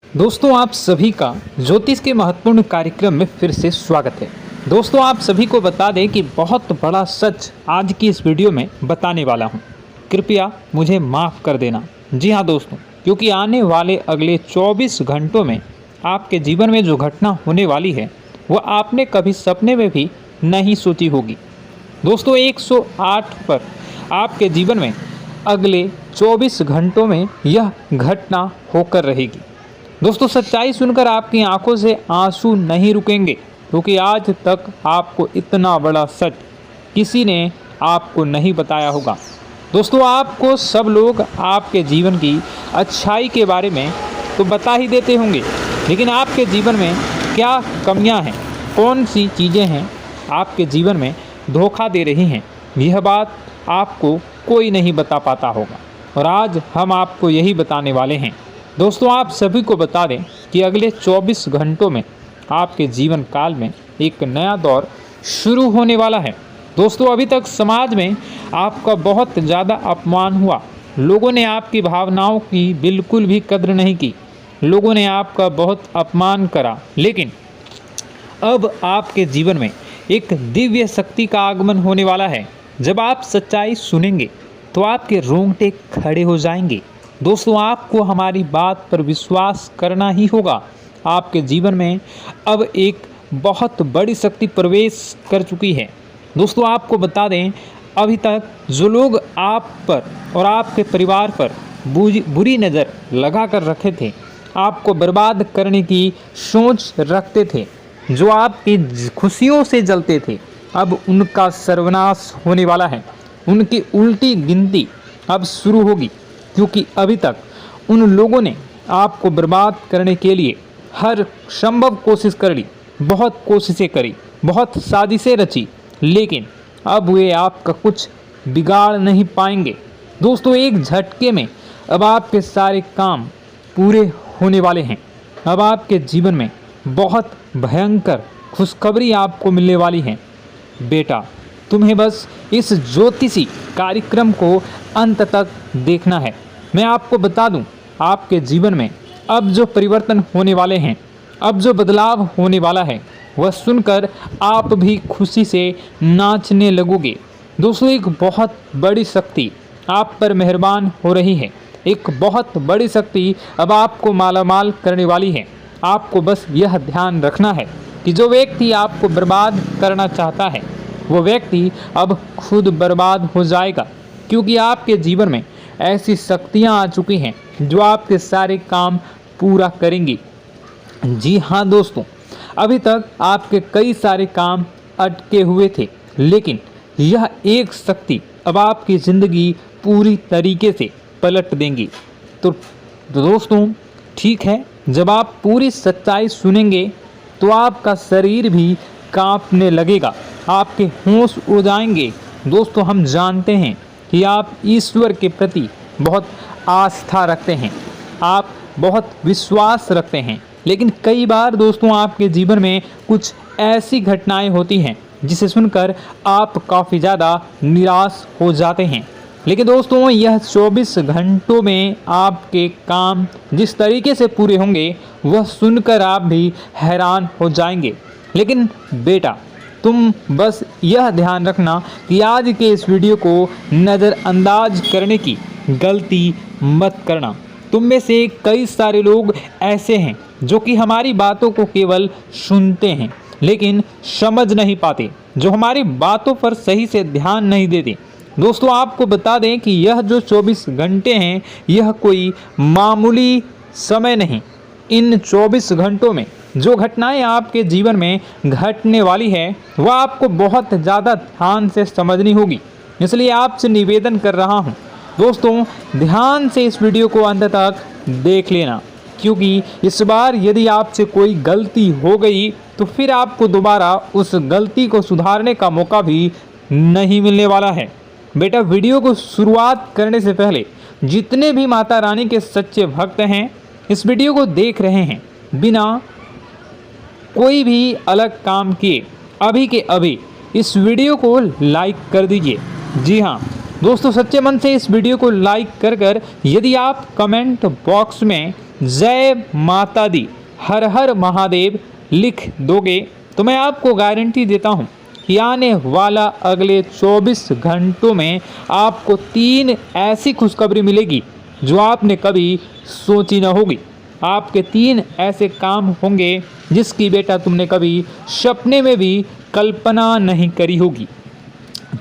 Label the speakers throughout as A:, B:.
A: दोस्तों आप सभी का ज्योतिष के महत्वपूर्ण कार्यक्रम में फिर से स्वागत है। दोस्तों आप सभी को बता दें कि बहुत बड़ा सच आज की इस वीडियो में बताने वाला हूं। कृपया मुझे माफ़ कर देना। जी हां दोस्तों, क्योंकि आने वाले अगले 24 घंटों में आपके जीवन में जो घटना होने वाली है वह आपने कभी सपने में भी नहीं सोची होगी। दोस्तों 108 पर आपके जीवन में अगले 24 घंटों में यह घटना होकर रहेगी। दोस्तों सच्चाई सुनकर आपकी आंखों से आंसू नहीं रुकेंगे, क्योंकि आज तक आपको इतना बड़ा सच किसी ने आपको नहीं बताया होगा। दोस्तों आपको सब लोग आपके जीवन की अच्छाई के बारे में तो बता ही देते होंगे, लेकिन आपके जीवन में क्या कमियां हैं, कौन सी चीज़ें हैं आपके जीवन में धोखा दे रही हैं, यह बात आपको कोई नहीं बता पाता होगा। और आज हम आपको यही बताने वाले हैं। दोस्तों आप सभी को बता दें कि अगले 24 घंटों में आपके जीवन काल में एक नया दौर शुरू होने वाला है। दोस्तों अभी तक समाज में आपका बहुत ज़्यादा अपमान हुआ, लोगों ने आपकी भावनाओं की बिल्कुल भी कद्र नहीं की, लोगों ने आपका बहुत अपमान करा, लेकिन अब आपके जीवन में एक दिव्य शक्ति का आगमन होने वाला है। जब आप सच्चाई सुनेंगे तो आपके रोंगटे खड़े हो जाएंगे। दोस्तों आपको हमारी बात पर विश्वास करना ही होगा। आपके जीवन में अब एक बहुत बड़ी शक्ति प्रवेश कर चुकी है। दोस्तों आपको बता दें, अभी तक जो लोग आप पर और आपके परिवार पर बुरी नज़र लगा कर रखे थे, आपको बर्बाद करने की सोच रखते थे, जो आपकी खुशियों से जलते थे, अब उनका सर्वनाश होने वाला है। उनकी उल्टी गिनती अब शुरू होगी, क्योंकि अभी तक उन लोगों ने आपको बर्बाद करने के लिए हर संभव कोशिश कर ली, बहुत कोशिशें करी, बहुत साजिशें रची, लेकिन अब वे आपका कुछ बिगाड़ नहीं पाएंगे। दोस्तों एक झटके में अब आपके सारे काम पूरे होने वाले हैं। अब आपके जीवन में बहुत भयंकर खुशखबरी आपको मिलने वाली है। बेटा तुम्हें बस इस ज्योतिषी कार्यक्रम को अंत तक देखना है। मैं आपको बता दूं, आपके जीवन में अब जो परिवर्तन होने वाले हैं, अब जो बदलाव होने वाला है, वह सुनकर आप भी खुशी से नाचने लगोगे। दोस्तों एक बहुत बड़ी शक्ति आप पर मेहरबान हो रही है। एक बहुत बड़ी शक्ति अब आपको मालामाल करने वाली है। आपको बस यह ध्यान रखना है कि जो व्यक्ति आपको बर्बाद करना चाहता है, वो व्यक्ति अब खुद बर्बाद हो जाएगा, क्योंकि आपके जीवन में ऐसी शक्तियां आ चुकी हैं जो आपके सारे काम पूरा करेंगी। जी हाँ दोस्तों, अभी तक आपके कई सारे काम अटके हुए थे, लेकिन यह एक शक्ति अब आपकी ज़िंदगी पूरी तरीके से पलट देंगी। तो दोस्तों ठीक है, जब आप पूरी सच्चाई सुनेंगे तो आपका शरीर भी कांपने लगेगा, आपके होश उड़ जाएंगे। दोस्तों हम जानते हैं कि आप ईश्वर के प्रति बहुत आस्था रखते हैं, आप बहुत विश्वास रखते हैं, लेकिन कई बार दोस्तों आपके जीवन में कुछ ऐसी घटनाएं होती हैं जिसे सुनकर आप काफ़ी ज़्यादा निराश हो जाते हैं। लेकिन दोस्तों यह 24 घंटों में आपके काम जिस तरीके से पूरे होंगे वह सुनकर आप भी हैरान हो जाएंगे। लेकिन बेटा तुम बस यह ध्यान रखना कि आज के इस वीडियो को नज़रअंदाज करने की गलती मत करना। तुम में से कई सारे लोग ऐसे हैं जो कि हमारी बातों को केवल सुनते हैं लेकिन समझ नहीं पाते, जो हमारी बातों पर सही से ध्यान नहीं देते। दोस्तों आपको बता दें कि यह जो 24 घंटे हैं यह कोई मामूली समय नहीं। इन 24 घंटों में जो घटनाएं आपके जीवन में घटने वाली है वह आपको बहुत ज़्यादा ध्यान से समझनी होगी। इसलिए आपसे निवेदन कर रहा हूं, दोस्तों ध्यान से इस वीडियो को अंत तक देख लेना, क्योंकि इस बार यदि आपसे कोई गलती हो गई तो फिर आपको दोबारा उस गलती को सुधारने का मौका भी नहीं मिलने वाला है। बेटा वीडियो को शुरुआत करने से पहले जितने भी माता रानी के सच्चे भक्त हैं इस वीडियो को देख रहे हैं, बिना कोई भी अलग काम किए अभी के अभी इस वीडियो को लाइक कर दीजिए। जी हाँ दोस्तों, सच्चे मन से इस वीडियो को लाइक कर यदि आप कमेंट बॉक्स में जय माता दी, हर हर महादेव लिख दोगे तो मैं आपको गारंटी देता हूँ कि आने वाला अगले 24 घंटों में आपको 3 ऐसी खुशखबरी मिलेगी जो आपने कभी सोची न होगी। आपके 3 ऐसे काम होंगे जिसकी बेटा तुमने कभी सपने में भी कल्पना नहीं करी होगी।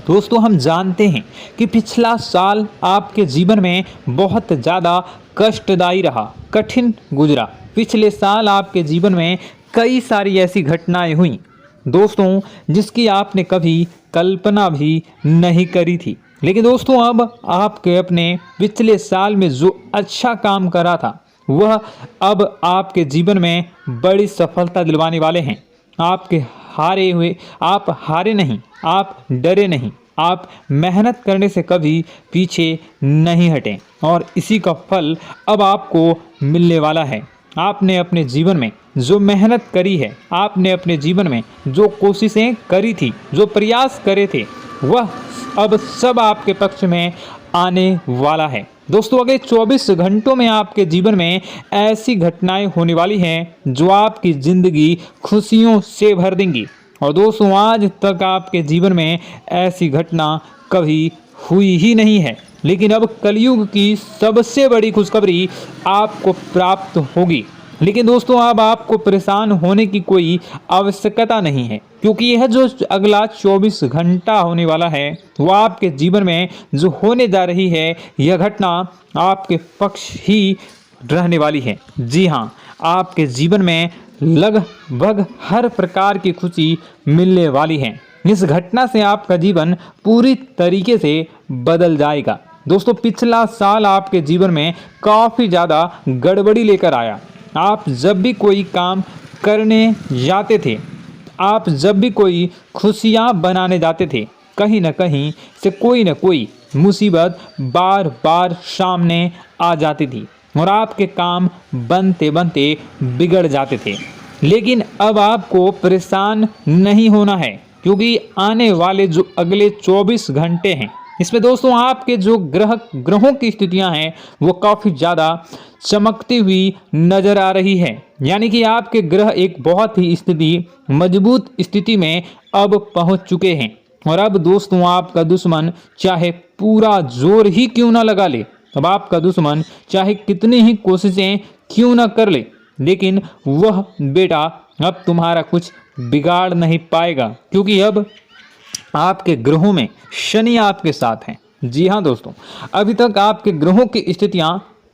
A: दोस्तों, हम जानते हैं कि पिछला साल आपके जीवन में बहुत ज़्यादा कष्टदायी रहा, कठिन गुजरा। पिछले साल आपके जीवन में कई सारी ऐसी घटनाएं हुई दोस्तों जिसकी आपने कभी कल्पना भी नहीं करी थी। लेकिन दोस्तों, अब आपके अपने पिछले साल में जो अच्छा काम करा था वह अब आपके जीवन में बड़ी सफलता दिलवाने वाले हैं। आप हारे नहीं, आप डरे नहीं, आप मेहनत करने से कभी पीछे नहीं हटें और इसी का फल अब आपको मिलने वाला है। आपने अपने जीवन में जो मेहनत करी है, आपने अपने जीवन में जो कोशिशें करी थी, जो प्रयास करे थे, वह अब सब आपके पक्ष में आने वाला है। दोस्तों, अगले 24 घंटों में आपके जीवन में ऐसी घटनाएं होने वाली हैं जो आपकी ज़िंदगी खुशियों से भर देंगी। और दोस्तों, आज तक आपके जीवन में ऐसी घटना कभी हुई ही नहीं है, लेकिन अब कलयुग की सबसे बड़ी खुशखबरी आपको प्राप्त होगी। लेकिन दोस्तों, अब आपको परेशान होने की कोई आवश्यकता नहीं है, क्योंकि यह जो अगला 24 घंटा होने वाला है वह आपके जीवन में जो होने जा रही है यह घटना आपके पक्ष ही रहने वाली है। जी हाँ, आपके जीवन में लगभग हर प्रकार की खुशी मिलने वाली है। इस घटना से आपका जीवन पूरी तरीके से बदल जाएगा। दोस्तों, पिछला साल आपके जीवन में काफ़ी ज़्यादा गड़बड़ी लेकर आया। आप जब भी कोई काम करने जाते थे, आप जब भी कोई खुशियाँ बनाने जाते थे, कहीं न कहीं से कोई न कोई मुसीबत बार बार सामने आ जाती थी और आपके काम बनते बनते बिगड़ जाते थे। लेकिन अब आपको परेशान नहीं होना है, क्योंकि आने वाले जो अगले 24 घंटे हैं इसमें दोस्तों आपके जो ग्रहों की स्थितियां हैं वो काफ़ी ज़्यादा चमकती हुई नज़र आ रही है। यानी कि आपके ग्रह एक बहुत ही मजबूत स्थिति में अब पहुंच चुके हैं। और अब दोस्तों, आपका दुश्मन चाहे पूरा जोर ही क्यों ना लगा ले, अब आपका दुश्मन चाहे कितनी ही कोशिशें क्यों ना कर ले, लेकिन वह बेटा अब तुम्हारा कुछ बिगाड़ नहीं पाएगा, क्योंकि अब आपके ग्रहों में शनि आपके साथ हैं। जी हाँ दोस्तों, अभी तक आपके ग्रहों की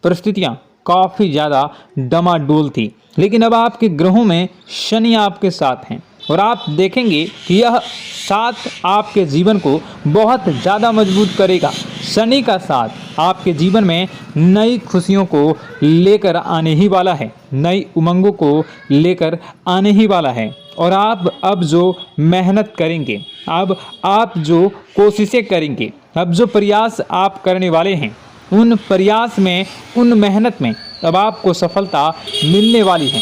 A: परिस्थितियाँ काफ़ी ज़्यादा डमाडोल थी, लेकिन अब आपके ग्रहों में शनि आपके साथ हैं और आप देखेंगे कि यह साथ आपके जीवन को बहुत ज़्यादा मजबूत करेगा। शनि का साथ आपके जीवन में नई खुशियों को लेकर आने ही वाला है, नई उमंगों को लेकर आने ही वाला है। और आप अब जो मेहनत करेंगे, अब आप जो कोशिशें करेंगे, अब जो प्रयास आप करने वाले हैं, उन प्रयास में, उन मेहनत में अब आपको सफलता मिलने वाली है।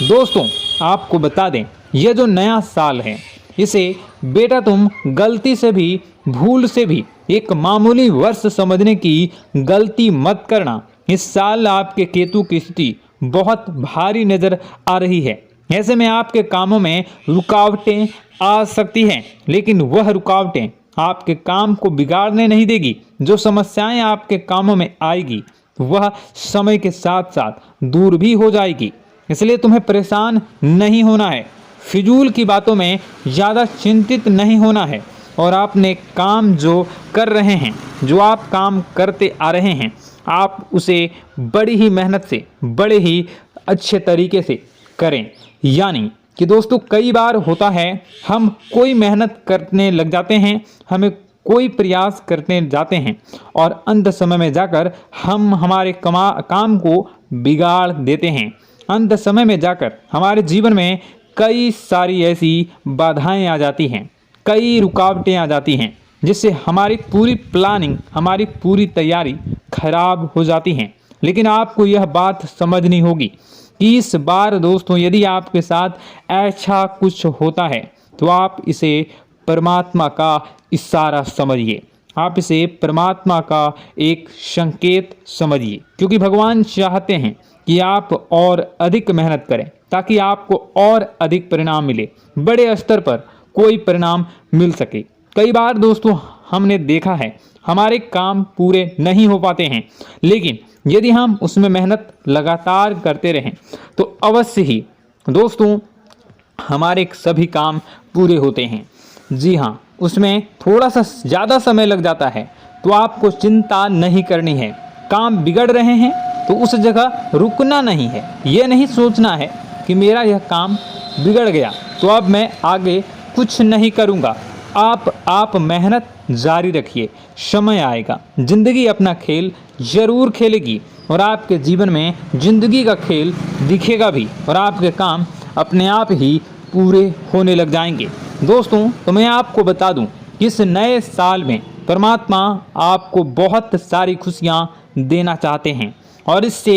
A: दोस्तों, आपको बता दें, यह जो नया साल है इसे बेटा तुम गलती से भी, भूल से भी एक मामूली वर्ष समझने की गलती मत करना। इस साल आपके केतु की स्थिति बहुत भारी नज़र आ रही है। ऐसे में आपके कामों में रुकावटें आ सकती हैं, लेकिन वह रुकावटें आपके काम को बिगाड़ने नहीं देगी। जो समस्याएं आपके कामों में आएगी वह समय के साथ साथ दूर भी हो जाएगी। इसलिए तुम्हें परेशान नहीं होना है, फिजूल की बातों में ज़्यादा चिंतित नहीं होना है। और आपने काम जो कर रहे हैं, जो आप काम करते आ रहे हैं, आप उसे बड़ी ही मेहनत से, बड़े ही अच्छे तरीके से करें। यानी कि दोस्तों, कई बार होता है हम कोई मेहनत करने लग जाते हैं, हमें कोई प्रयास करने जाते हैं और अंत समय में जाकर हम हमारे काम को बिगाड़ देते हैं। अंत समय में जाकर हमारे जीवन में कई सारी ऐसी बाधाएं आ जाती हैं, कई रुकावटें आ जाती हैं, जिससे हमारी पूरी प्लानिंग, हमारी पूरी तैयारी खराब हो जाती हैं। लेकिन आपको यह बात समझनी होगी कि इस बार दोस्तों, यदि आपके साथ ऐसा कुछ होता है तो आप इसे परमात्मा का इशारा समझिए। आप इसे परमात्मा का एक संकेत समझिए, क्योंकि भगवान चाहते हैं कि आप और अधिक मेहनत करें ताकि आपको और अधिक परिणाम मिले, बड़े स्तर पर कोई परिणाम मिल सके। कई बार दोस्तों हमने देखा है हमारे काम पूरे नहीं हो पाते हैं, लेकिन यदि हम उसमें मेहनत लगातार करते रहें तो अवश्य ही दोस्तों हमारे सभी काम पूरे होते हैं। जी हाँ, उसमें थोड़ा सा ज़्यादा समय लग जाता है तो आपको चिंता नहीं करनी है। काम बिगड़ रहे हैं तो उस जगह रुकना नहीं है, ये नहीं सोचना है कि मेरा यह काम बिगड़ गया तो अब मैं आगे कुछ नहीं करूँगा। आप मेहनत जारी रखिए, समय आएगा, ज़िंदगी अपना खेल ज़रूर खेलेगी और आपके जीवन में ज़िंदगी का खेल दिखेगा भी और आपके काम अपने आप ही पूरे होने लग जाएंगे। दोस्तों तो मैं आपको बता दूं कि इस नए साल में परमात्मा आपको बहुत सारी खुशियां देना चाहते हैं और इससे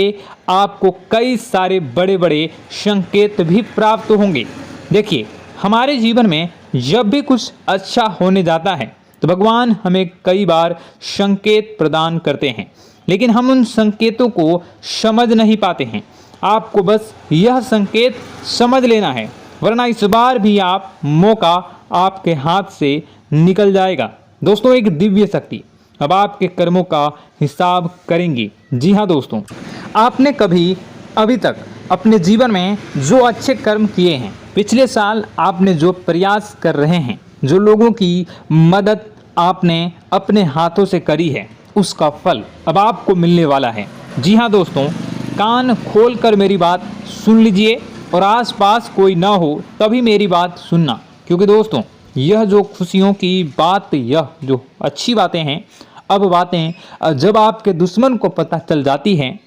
A: आपको कई सारे बड़े बड़े संकेत भी प्राप्त होंगे। देखिए, हमारे जीवन में जब भी कुछ अच्छा होने जाता है तो भगवान हमें कई बार संकेत प्रदान करते हैं, लेकिन हम उन संकेतों को समझ नहीं पाते हैं। आपको बस यह संकेत समझ लेना है, वरना इस बार भी आप मौका आपके हाथ से निकल जाएगा। दोस्तों, एक दिव्य शक्ति अब आपके कर्मों का हिसाब करेंगी। जी हाँ दोस्तों, आपने कभी अभी तक अपने जीवन में जो अच्छे कर्म किए हैं, पिछले साल आपने जो प्रयास कर रहे हैं, जो लोगों की मदद आपने अपने हाथों से करी है, उसका फल अब आपको मिलने वाला है। जी हाँ दोस्तों, कान खोलकर मेरी बात सुन लीजिए और आसपास कोई ना हो तभी मेरी बात सुनना, क्योंकि दोस्तों यह जो खुशियों की बात, यह जो अच्छी बातें हैं, अब बातें जब आपके दुश्मन को पता चल जाती हैं,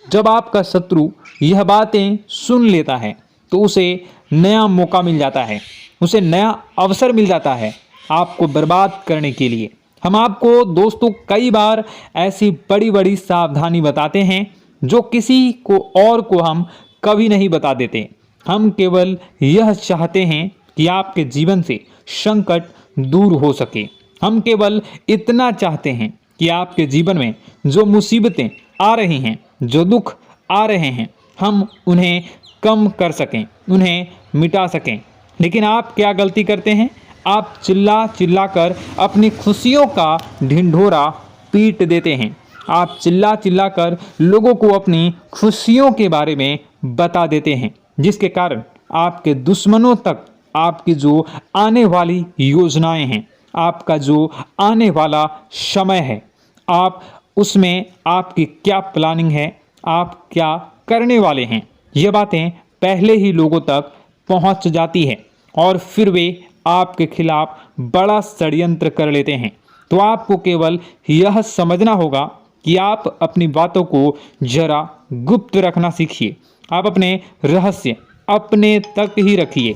A: जब आपका शत्रु यह बातें सुन लेता है तो उसे नया मौका मिल जाता है, उसे नया अवसर मिल जाता है आपको बर्बाद करने के लिए। हम आपको दोस्तों कई बार ऐसी बड़ी बड़ी सावधानी बताते हैं जो किसी को और को हम कभी नहीं बता देते। हम केवल यह चाहते हैं कि आपके जीवन से संकट दूर हो सके। हम केवल इतना चाहते हैं कि आपके जीवन में जो मुसीबतें आ रही हैं, जो दुख आ रहे हैं, हम उन्हें कम कर सकें, उन्हें मिटा सकें। लेकिन आप क्या गलती करते हैं? आप चिल्ला चिल्ला कर अपनी खुशियों का ढिंढोरा पीट देते हैं। आप चिल्ला चिल्ला कर लोगों को अपनी खुशियों के बारे में बता देते हैं, जिसके कारण आपके दुश्मनों तक आपकी जो आने वाली योजनाएं हैं, आपका जो आने वाला समय है, आप उसमें आपकी क्या प्लानिंग है, आप क्या करने वाले हैं, ये बातें पहले ही लोगों तक पहुंच जाती है और फिर वे आपके खिलाफ बड़ा षड्यंत्र कर लेते हैं। तो आपको केवल यह समझना होगा कि आप अपनी बातों को जरा गुप्त रखना सीखिए। आप अपने रहस्य अपने तक ही रखिए।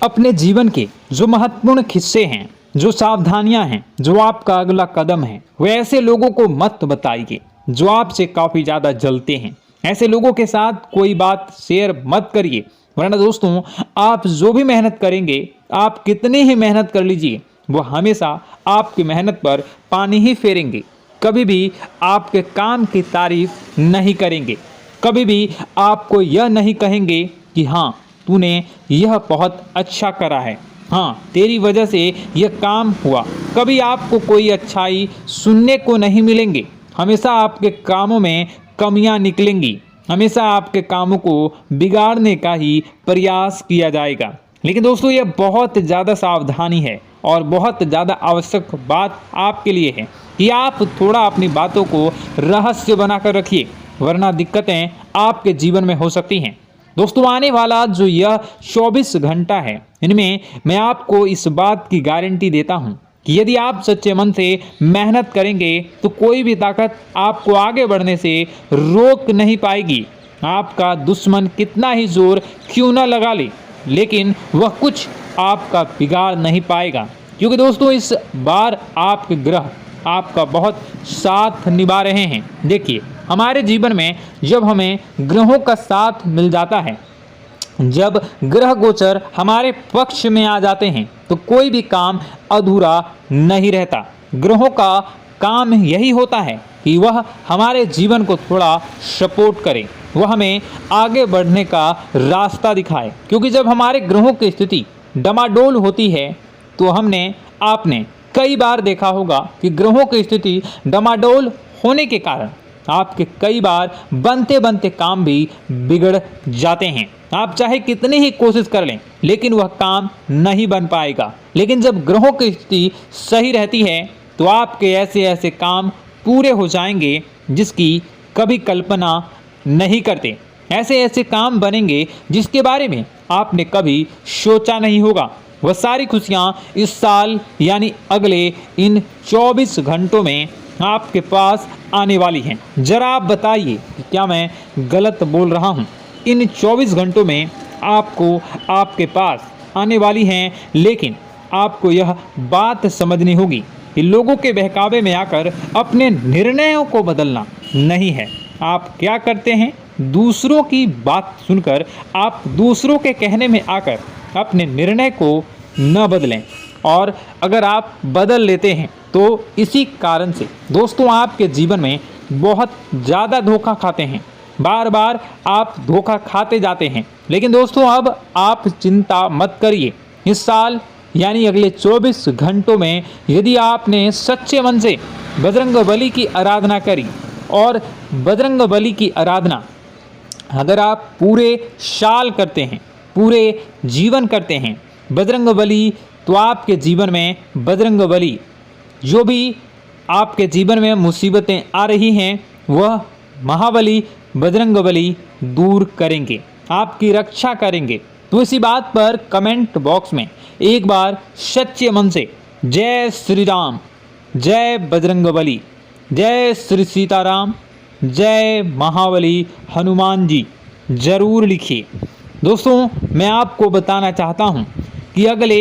A: अपने जीवन के जो महत्वपूर्ण हिस्से हैं, जो सावधानियां हैं, जो आपका अगला कदम है, वे ऐसे लोगों को मत बताइए जो आपसे काफ़ी ज़्यादा जलते हैं। ऐसे लोगों के साथ कोई बात शेयर मत करिए, वरना दोस्तों आप जो भी मेहनत करेंगे, आप कितनी ही मेहनत कर लीजिए, वो हमेशा आपकी मेहनत पर पानी ही फेरेंगे। कभी भी आपके काम की तारीफ नहीं करेंगे, कभी भी आपको यह नहीं कहेंगे कि हाँ तूने यह बहुत अच्छा करा है, हाँ तेरी वजह से यह काम हुआ। कभी आपको कोई अच्छाई सुनने को नहीं मिलेंगे। हमेशा आपके कामों में कमियां निकलेंगी, हमेशा आपके कामों को बिगाड़ने का ही प्रयास किया जाएगा। लेकिन दोस्तों यह बहुत ज़्यादा सावधानी है और बहुत ज़्यादा आवश्यक बात आपके लिए है कि आप थोड़ा अपनी बातों को रहस्य बनाकर रखिए, वरना दिक्कतें आपके जीवन में हो सकती हैं। दोस्तों आने वाला जो यह 24 घंटा है, इनमें मैं आपको इस बात की गारंटी देता हूँ कि यदि आप सच्चे मन से मेहनत करेंगे तो कोई भी ताकत आपको आगे बढ़ने से रोक नहीं पाएगी। आपका दुश्मन कितना ही जोर क्यों न लगा ले, लेकिन वह कुछ आपका बिगाड़ नहीं पाएगा, क्योंकि दोस्तों इस बार आपके ग्रह आपका बहुत साथ निभा रहे हैं। देखिए, हमारे जीवन में जब हमें ग्रहों का साथ मिल जाता है जब ग्रह गोचर हमारे पक्ष में आ जाते हैं तो कोई भी काम अधूरा नहीं रहता। ग्रहों का काम यही होता है कि वह हमारे जीवन को थोड़ा सपोर्ट करे, वह हमें आगे बढ़ने का रास्ता दिखाए। क्योंकि जब हमारे ग्रहों की स्थिति डमाडोल होती है तो आपने कई बार देखा होगा कि ग्रहों की स्थिति डमाडोल होने के कारण आपके कई बार बनते बनते काम भी बिगड़ जाते हैं। आप चाहे कितनी ही कोशिश कर लें लेकिन वह काम नहीं बन पाएगा। लेकिन जब ग्रहों की स्थिति सही रहती है तो आपके ऐसे ऐसे काम पूरे हो जाएंगे जिसकी कभी कल्पना नहीं करते। ऐसे ऐसे काम बनेंगे जिसके बारे में आपने कभी सोचा नहीं होगा। वह सारी खुशियाँ इस साल यानी अगले इन 24 घंटों में आपके पास आने वाली हैं। जरा आप बताइए कि क्या मैं गलत बोल रहा हूँ? इन 24 घंटों में आपको आपके पास आने वाली हैं, लेकिन आपको यह बात समझनी होगी कि लोगों के बहकावे में आकर अपने निर्णयों को बदलना नहीं है। आप क्या करते हैं? दूसरों की बात सुनकर आप दूसरों के कहने में आकर अपने निर्णय को न बदलें, और अगर आप बदल लेते हैं तो इसी कारण से दोस्तों आपके जीवन में बहुत ज़्यादा धोखा खाते हैं। बार बार आप धोखा खाते जाते हैं। लेकिन दोस्तों अब आप चिंता मत करिए। इस साल यानी अगले 24 घंटों में यदि आपने सच्चे मन से बजरंगबली की आराधना करी, और बजरंगबली की आराधना अगर आप पूरे साल करते हैं, पूरे जीवन करते हैं बजरंगबली, तो आपके जीवन में बजरंगबली जो भी आपके जीवन में मुसीबतें आ रही हैं वह महाबली बजरंगबली दूर करेंगे, आपकी रक्षा करेंगे। तो इसी बात पर कमेंट बॉक्स में एक बार सच्चे मन से जय श्री राम, जय बजरंगबली, जय श्री सीताराम, जय महाबली हनुमान जी जरूर लिखिए। दोस्तों मैं आपको बताना चाहता हूँ कि अगले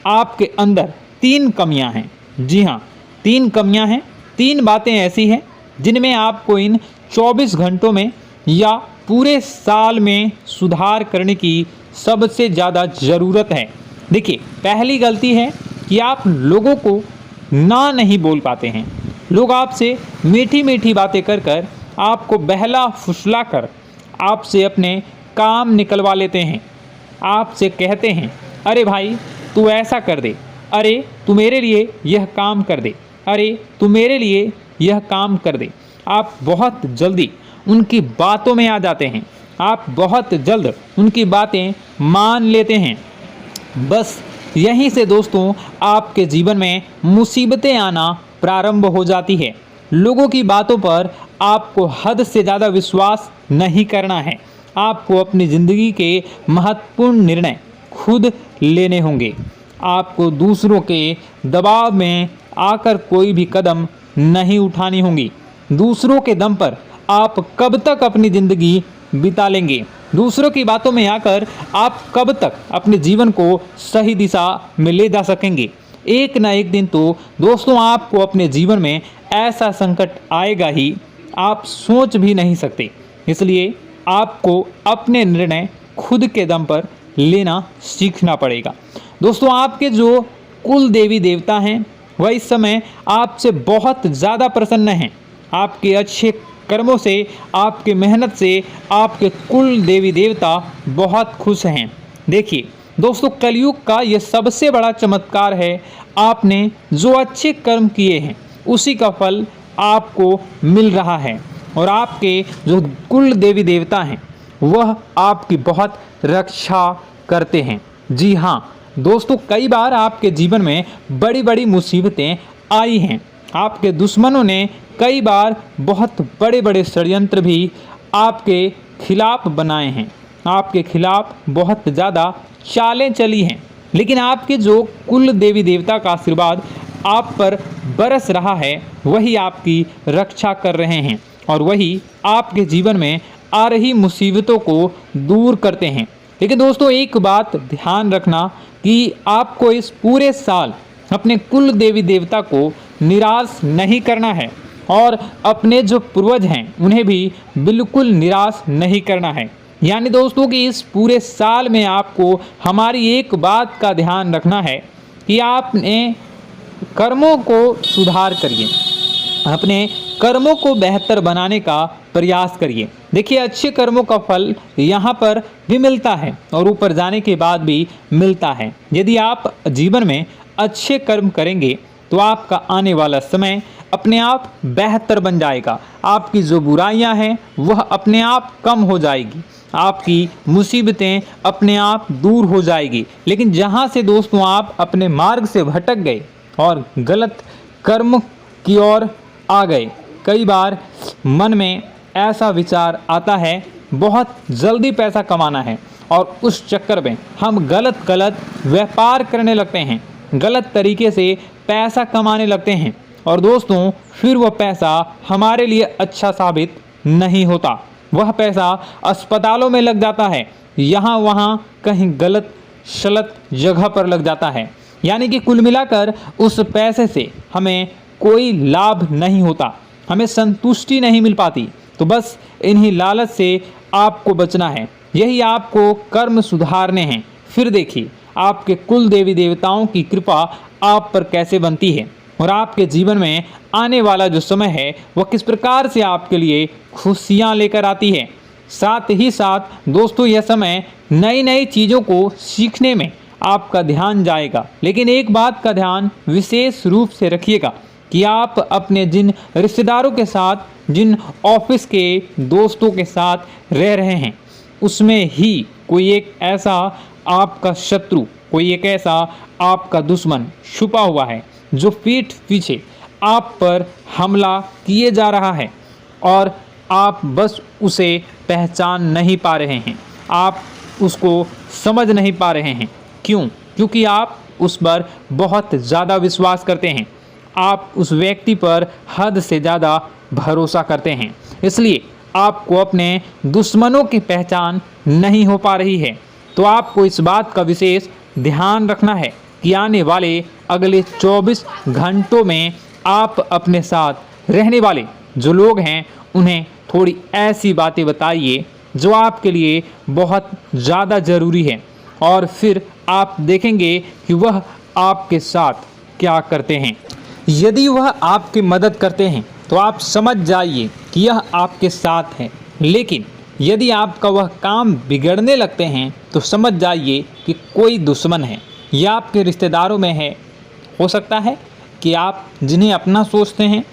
A: आपके अंदर 3 कमियां हैं। जी हाँ, 3 कमियां हैं। 3 बातें ऐसी हैं जिनमें आपको इन 24 घंटों में या पूरे साल में सुधार करने की सबसे ज़्यादा ज़रूरत है। देखिए, पहली गलती है कि आप लोगों को ना नहीं बोल पाते हैं। लोग आपसे मीठी मीठी बातें कर कर आपको बहला फुसला कर आपसे अपने काम निकलवा लेते हैं। आपसे कहते हैं, अरे भाई तू ऐसा कर दे, अरे तू मेरे लिए यह काम कर दे, अरे तू मेरे लिए यह काम कर दे। आप बहुत जल्दी उनकी बातों में आ जाते हैं, आप बहुत जल्द उनकी बातें मान लेते हैं। बस यहीं से दोस्तों आपके जीवन में मुसीबतें आना प्रारंभ हो जाती है। लोगों की बातों पर आपको हद से ज़्यादा विश्वास नहीं करना है। आपको अपनी ज़िंदगी के महत्वपूर्ण निर्णय खुद लेने होंगे। आपको दूसरों के दबाव में आकर कोई भी कदम नहीं उठानी होगी। दूसरों के दम पर आप कब तक अपनी ज़िंदगी बिता लेंगे? दूसरों की बातों में आकर आप कब तक अपने जीवन को सही दिशा में ले जा सकेंगे? एक ना एक दिन तो दोस्तों आपको अपने जीवन में ऐसा संकट आएगा ही, आप सोच भी नहीं सकते। इसलिए आपको अपने निर्णय खुद के दम पर लेना सीखना पड़ेगा। दोस्तों आपके जो कुल देवी देवता हैं वह इस समय आपसे बहुत ज़्यादा प्रसन्न हैं। आपके अच्छे कर्मों से, आपके मेहनत से आपके कुल देवी देवता बहुत खुश हैं। देखिए दोस्तों, कलयुग का ये सबसे बड़ा चमत्कार है। आपने जो अच्छे कर्म किए हैं उसी का फल आपको मिल रहा है, और आपके जो कुल देवी देवता हैं वह आपकी बहुत रक्षा करते हैं। जी हाँ दोस्तों, कई बार आपके जीवन में बड़ी बड़ी मुसीबतें आई हैं। आपके दुश्मनों ने कई बार बहुत बड़े बड़े षड्यंत्र भी आपके खिलाफ बनाए हैं, आपके खिलाफ बहुत ज़्यादा चालें चली हैं। लेकिन आपके जो कुल देवी देवता का आशीर्वाद आप पर बरस रहा है वही आपकी रक्षा कर रहे हैं, और वही आपके जीवन में आ रही मुसीबतों को दूर करते हैं। लेकिन दोस्तों एक बात ध्यान रखना कि आपको इस पूरे साल अपने कुल देवी देवता को निराश नहीं करना है, और अपने जो पूर्वज हैं उन्हें भी बिल्कुल निराश नहीं करना है। यानी दोस्तों कि इस पूरे साल में आपको हमारी एक बात का ध्यान रखना है कि आपने कर्मों को सुधार करिए, अपने कर्मों को बेहतर बनाने का प्रयास करिए। देखिए, अच्छे कर्मों का फल यहाँ पर भी मिलता है और ऊपर जाने के बाद भी मिलता है। यदि आप जीवन में अच्छे कर्म करेंगे तो आपका आने वाला समय अपने आप बेहतर बन जाएगा। आपकी जो बुराइयां हैं वह अपने आप कम हो जाएगी, आपकी मुसीबतें अपने आप दूर हो जाएगी। लेकिन जहां से दोस्तों आप अपने मार्ग से भटक गए और गलत कर्म की ओर आ गए, कई बार मन में ऐसा विचार आता है बहुत जल्दी पैसा कमाना है और उस चक्कर में हम गलत व्यापार करने लगते हैं, गलत तरीके से पैसा कमाने लगते हैं और दोस्तों फिर वह पैसा हमारे लिए अच्छा साबित नहीं होता। वह पैसा अस्पतालों में लग जाता है, यहाँ वहाँ कहीं गलत शलत जगह पर लग जाता है। यानी कि कुल मिलाकर उस पैसे से हमें कोई लाभ नहीं होता, हमें संतुष्टि नहीं मिल पाती। तो बस इन्हीं लालच से आपको बचना है, यही आपको कर्म सुधारने हैं। फिर देखिए आपके कुल देवी देवताओं की कृपा आप पर कैसे बनती है और आपके जीवन में आने वाला जो समय है वह किस प्रकार से आपके लिए खुशियाँ लेकर आती है। साथ ही साथ दोस्तों यह समय नई नई चीज़ों को सीखने में आपका ध्यान जाएगा। लेकिन एक बात का ध्यान विशेष रूप से रखिएगा कि आप अपने जिन रिश्तेदारों के साथ, जिन ऑफिस के दोस्तों के साथ रह रहे हैं, उसमें ही कोई एक ऐसा आपका शत्रु, कोई एक ऐसा आपका दुश्मन छुपा हुआ है जो पीठ पीछे आप पर हमला किए जा रहा है और आप बस उसे पहचान नहीं पा रहे हैं, आप उसको समझ नहीं पा रहे हैं। क्यों? क्योंकि आप उस पर बहुत ज़्यादा विश्वास करते हैं, आप उस व्यक्ति पर हद से ज़्यादा भरोसा करते हैं, इसलिए आपको अपने दुश्मनों की पहचान नहीं हो पा रही है। तो आपको इस बात का विशेष ध्यान रखना है कि आने वाले अगले 24 घंटों में आप अपने साथ रहने वाले जो लोग हैं उन्हें थोड़ी ऐसी बातें बताइए जो आपके लिए बहुत ज़्यादा ज़रूरी है और फिर आप देखेंगे कि वह आपके साथ क्या करते हैं। यदि वह आपकी मदद करते हैं तो आप समझ जाइए कि यह आपके साथ है, लेकिन यदि आपका वह काम बिगड़ने लगते हैं तो समझ जाइए कि कोई दुश्मन है या आपके रिश्तेदारों में है। हो सकता है कि आप जिन्हें अपना सोचते हैं,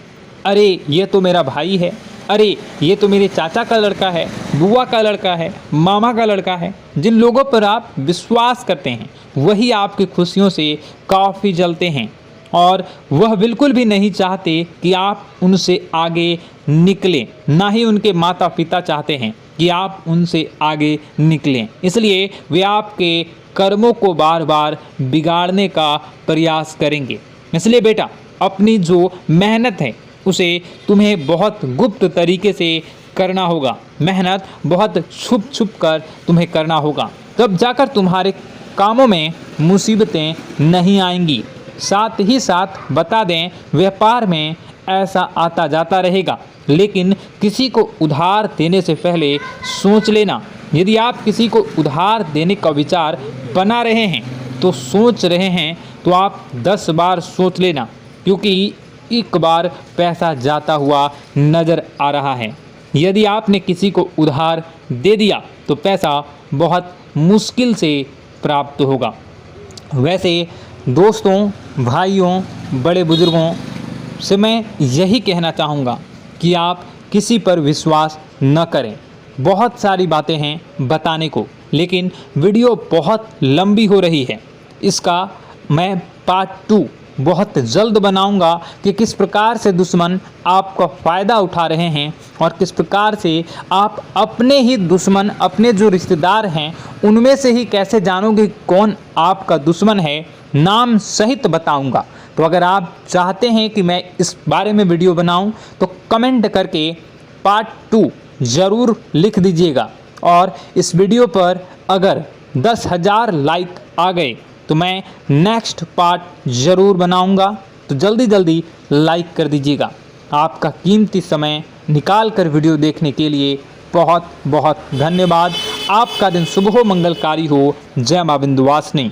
A: अरे ये तो मेरा भाई है, अरे ये तो मेरे चाचा का लड़का है, बुआ का लड़का है, मामा का लड़का है, जिन लोगों पर आप विश्वास करते हैं वही आपकी खुशियों से काफ़ी जलते हैं और वह बिल्कुल भी नहीं चाहते कि आप उनसे आगे निकलें, ना ही उनके माता पिता चाहते हैं कि आप उनसे आगे निकलें। इसलिए वे आपके कर्मों को बार बार बिगाड़ने का प्रयास करेंगे। इसलिए बेटा, अपनी जो मेहनत है उसे तुम्हें बहुत गुप्त तरीके से करना होगा, मेहनत बहुत छुप छुप कर तुम्हें करना होगा, तब जाकर तुम्हारे कामों में मुसीबतें नहीं आएंगी। साथ ही साथ बता दें, व्यापार में ऐसा आता जाता रहेगा, लेकिन किसी को उधार देने से पहले सोच लेना। यदि आप किसी को उधार देने का विचार बना रहे हैं तो सोच रहे हैं तो आप 10 बार सोच लेना, क्योंकि एक बार पैसा जाता हुआ नज़र आ रहा है। यदि आपने किसी को उधार दे दिया तो पैसा बहुत मुश्किल से प्राप्त होगा। वैसे दोस्तों, भाइयों, बड़े बुजुर्गों से मैं यही कहना चाहूँगा कि आप किसी पर विश्वास न करें। बहुत सारी बातें हैं बताने को, लेकिन वीडियो बहुत लंबी हो रही है। इसका मैं पार्ट 2 बहुत जल्द बनाऊंगा कि किस प्रकार से दुश्मन आपका फ़ायदा उठा रहे हैं और किस प्रकार से आप अपने ही दुश्मन, अपने जो रिश्तेदार हैं उनमें से ही कैसे जानोगे कौन आपका दुश्मन है, नाम सहित बताऊंगा। तो अगर आप चाहते हैं कि मैं इस बारे में वीडियो बनाऊं तो कमेंट करके पार्ट 2 ज़रूर लिख दीजिएगा। और इस वीडियो पर अगर 10,000 लाइक आ गए तो मैं नेक्स्ट पार्ट ज़रूर बनाऊंगा। तो जल्दी जल्दी लाइक कर दीजिएगा। आपका कीमती समय निकाल कर वीडियो देखने के लिए बहुत बहुत धन्यवाद। आपका दिन शुभ हो, मंगलकारी हो। जय मां विंध्यवासिनी।